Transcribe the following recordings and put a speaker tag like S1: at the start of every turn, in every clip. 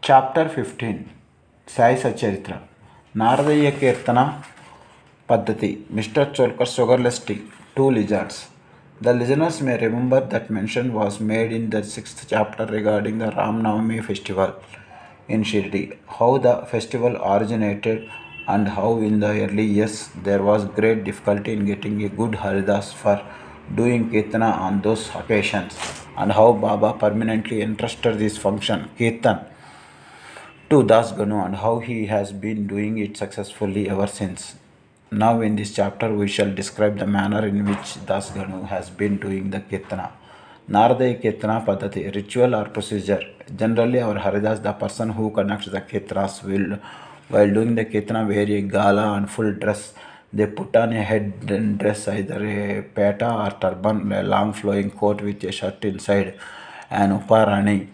S1: Chapter 15 Sai Sacharitra Naradaya Kirtana Paddhati Mr. Cholkar Sugarless Tea 2 Lizards. The listeners may remember that mention was made in the 6th chapter regarding the Ram Navami festival in Shirdi, how the festival originated and how in the early years there was great difficulty in getting a good Haridas for doing Kirtana on those occasions, and how Baba permanently entrusted this function, Kirtan, to Das Ganu, and how he has been doing it successfully ever since. Now, in this chapter, we shall describe the manner in which Das Ganu has been doing the Kirtana. Naradaya Kirtana Paddhati, ritual or procedure. Generally, our Haridas, the person who conducts the Kirtanas, will, while doing the Kirtana, wear a gala and full dress. They put on a head dress, either a peta or turban, a long flowing coat with a shirt inside, and uparani,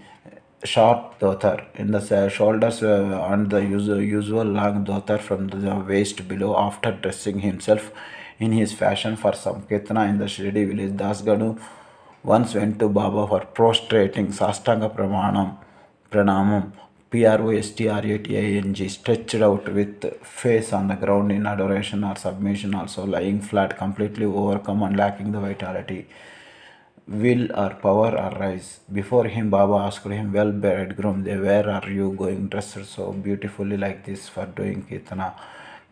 S1: short dhotar in the shoulders, and the usual long dhotar from the waist below. After dressing himself in his fashion for some kirtana in the Shirdi village, Das Ganu once went to Baba for prostrating Sastanga Pranamam, Prostrating, stretched out with face on the ground in adoration or submission, also lying flat, completely overcome and lacking the vitality, will or power or rise. Before him, Baba asked him, "Well, bridegroom, where are you going dressed so beautifully like this for doing Kirtana?"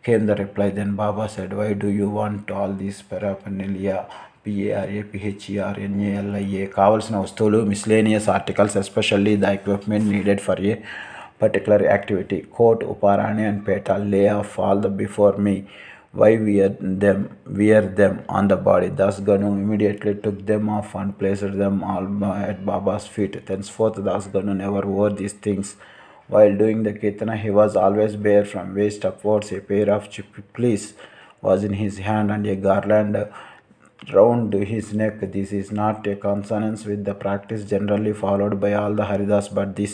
S1: Came the reply. Then Baba said, "Why do you want all these paraphernalia? PARAPHERNALIA, కావలసిన వస్తువులు, miscellaneous articles, especially the equipment needed for a particular activity, coat, uparani and peta, lay off all the before me. Why wear them on the body?" Thus Ganu immediately took them off and placed them all at Baba's feet. Thenceforth Das Ganu never wore these things. While doing the Kirtana, he was always bare from waist upwards. A pair of chiplis was in his hand and a garland round his neck. This is not a consonance with the practice generally followed by all the Haridas, but this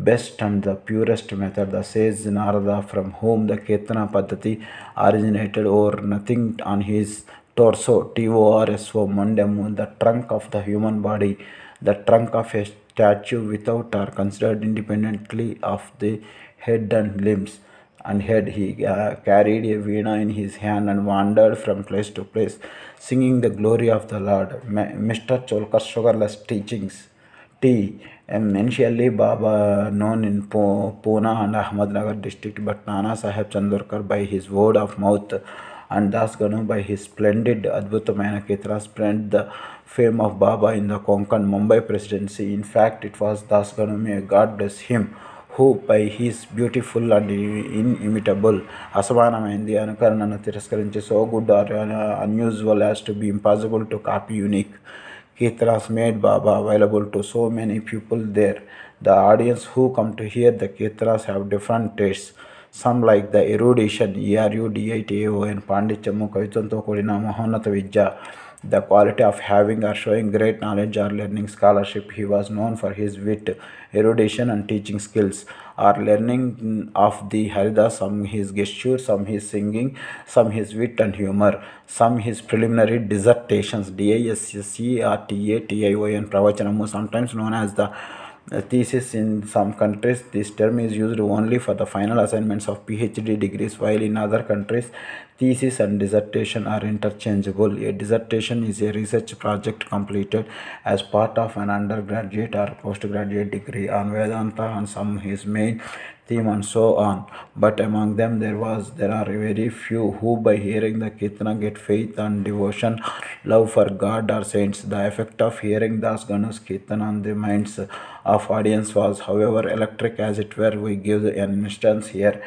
S1: best and the purest method. The sage Narada, from whom the Kirtana Paddhati originated, wore nothing on his torso, torso, Mandemu, the trunk of the human body, the trunk of a statue, without or considered independently of the head and limbs. And head, he carried a veena in his hand and wandered from place to place, singing the glory of the Lord. Mr. Cholkar's sugarless teachings. Tea, initially Baba known in Pune and Ahmednagar district, but Nana Sahib Chandorkar by his word of mouth and Das Ganu by his splendid Adbhutamaina Kirtana spread the fame of Baba in the Konkan Mumbai presidency. In fact, it was Das Ganu, may God bless him, who by his beautiful and inimitable అసమానమైంది అనుకరణను తిరస్కరించి so good or unusual as to be impossible to copy unique Kirtanas made Baba available to so many people there. The audience who come to hear the Kirtanas have different tastes. Some like the erudition, ERUDITAON, Pandityamu, Kavitanto Kodina, Mahonata Vidya, the quality of having or showing great knowledge or learning scholarship. He was known for his wit, erudition and teaching skills, or learning of the Haridas, some his gestures, some his singing, some his wit and humor, some his preliminary dissertations, DISCERTATION, Pravachanamu, sometimes known as the thesis in some countries. This term is used only for the final assignments of PhD degrees, while in other countries thesis and dissertation are interchangeable. A dissertation is a research project completed as part of an undergraduate or postgraduate degree on Vedanta and some his main theme and so on. But among them there are very few who by hearing the Kirtana get faith and devotion, love for God or saints. The effect of hearing Das Ganu's Kirtana on the minds of audience was, however, electric as it were. We give an instance here.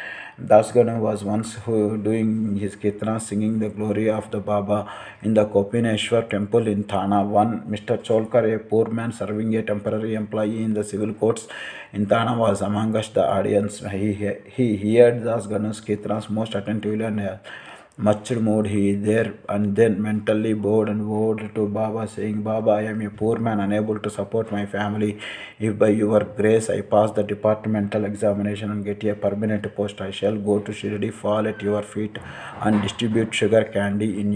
S1: Das Ganu was once doing his Kirtana singing the glory of the Baba in the Kopineshwar temple in Thana. One Mr. Cholkar, a poor man serving a temporary employee in the civil courts in Thana, was among us the audience. He heard Das Ganu's Kirtanas most attentively and much moved. He there and then mentally bowed to Baba, saying, "Baba, I am a poor man unable to support my family. If by your grace I pass the departmental examination and get a permanent post, I shall go to Shirdi, fall at your feet and distribute sugar candy in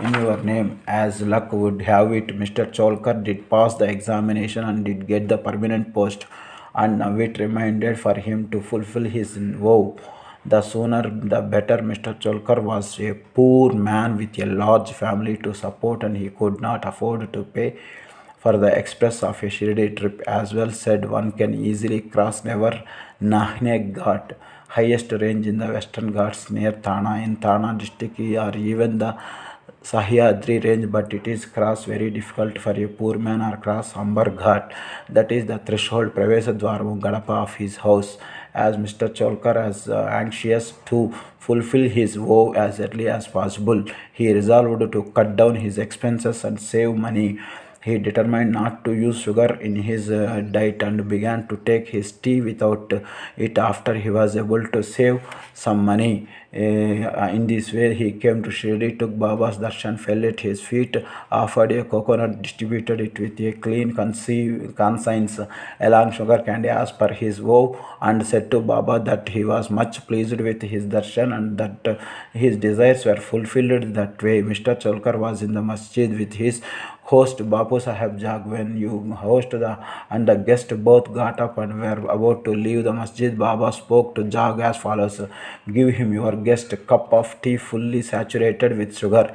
S1: in your name. As luck would have it, Mr. Cholkar did pass the examination and did get the permanent post, and now it remained for him to fulfill his vow. The sooner the better. Mr. Cholkar was a poor man with a large family to support, and he could not afford to pay for the express of a Shirdi trip. As well said, one can easily cross never Nahne Ghat, highest range in the Western Ghats near Thana in Thana district, or even the Sahyadri range, but it is cross very difficult for a poor man or cross Amber Ghat, that is the threshold Pravesa Dwarmu Gadapa of his house. As Mr. Cholkar is anxious to fulfill his vow as early as possible, he resolved to cut down his expenses and save money. He determined not to use sugar in his diet and began to take his tea without it after he was able to save some money. In this way, he came to Shirdi, took Baba's darshan, fell at his feet, offered a coconut, distributed it with a clean conscience along sugar candy as per his vow, and said to Baba that he was much pleased with his darshan and that his desires were fulfilled that way. Mr. Cholkar was in the masjid with his host Bapu Sahib Jag. When you host and the guest both got up and were about to leave the masjid, Baba spoke to Jag as follows: "Give him your guest a cup of tea fully saturated with sugar."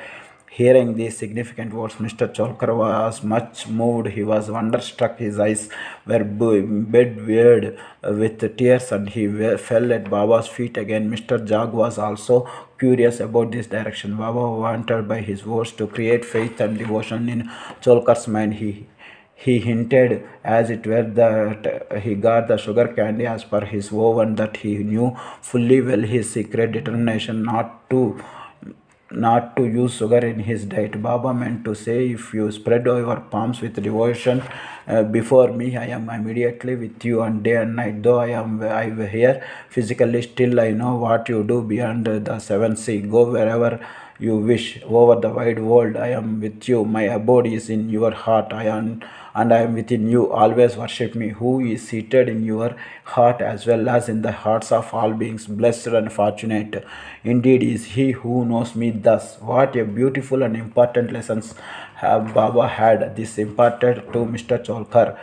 S1: Hearing these significant words, Mr. Cholkar was much moved. He was wonderstruck. His eyes were bedwearied with tears, and he fell at Baba's feet again. Mr. Jag was also curious about this direction. Baba wanted by his words to create faith and devotion in Cholkar's mind. He hinted, as it were, that he got the sugar candy as per his vow, and that he knew fully well his secret determination not to use sugar in his diet. Baba meant to say, if you spread your palms with devotion before me, I am immediately with you on day and night. Though I here physically, still I know what you do beyond the seven sea. Go wherever you wish over the wide world. I am with you. My abode is in your heart. And I am within you. Always worship me, who is seated in your heart as well as in the hearts of all beings. Blessed and fortunate indeed is he who knows me thus. What a beautiful and important lessons have Baba had this imparted to Mr. Cholkar.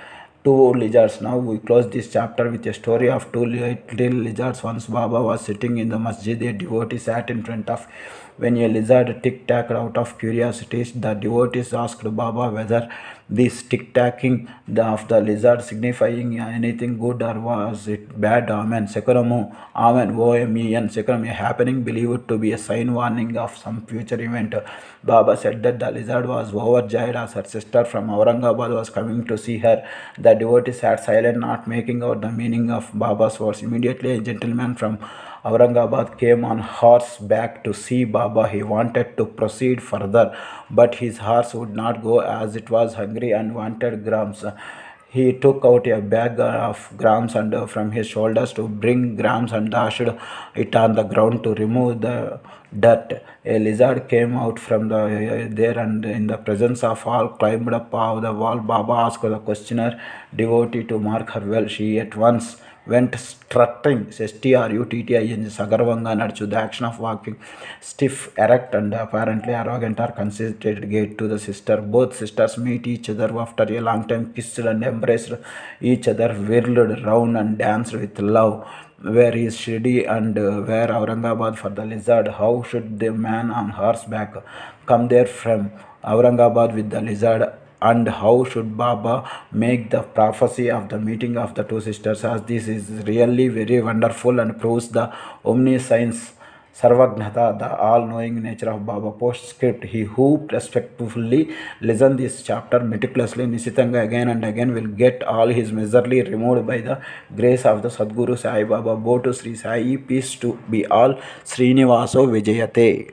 S1: Two lizards. Now we close this chapter with a story of two little lizards. Once Baba was sitting in the masjid. A devotee sat in front of. When a lizard tic-tacked out of curiosity, the devotees asked Baba whether this tic-tacking of the lizard signifying anything good or was it bad. Amen. Sekaramu. Amen. O-M-E-N. Sekaram. A happening believed to be a sign warning of some future event. Baba said that the lizard was overjoyed as her sister from Aurangabad was coming to see her. The devotee sat silent, not making out the meaning of Baba's words. Immediately, a gentleman from Aurangabad came on horseback to see Baba. He wanted to proceed further, but his horse would not go as it was hungry and wanted grams. He took out a bag of grams and from his shoulders to bring grams and dashed it on the ground to remove the dirt. A lizard came out from there, and in the presence of all climbed up the wall. Baba asked the questioner devotee to mark her well. She at once went strutting, STRUTTING, Sagarvanga Narchu, the action of walking stiff, erect, and apparently arrogant or conceited gait to the sister. Both sisters meet each other after a long time, kissed and embraced each other, whirled round and danced with love. Where is Shirdi and where Aurangabad for the lizard? How should the man on horseback come there from Aurangabad with the lizard? And how should Baba make the prophecy of the meeting of the two sisters? As this is really very wonderful and proves the omniscience, Sarvagnata, the all-knowing nature of Baba. Postscript: he who respectfully listen this chapter meticulously, Nisitanga, again and again, will get all his misery removed by the grace of the Sadguru Sai Baba. Bo to Sri Sai, peace to be all. Srinivaso Vijayate.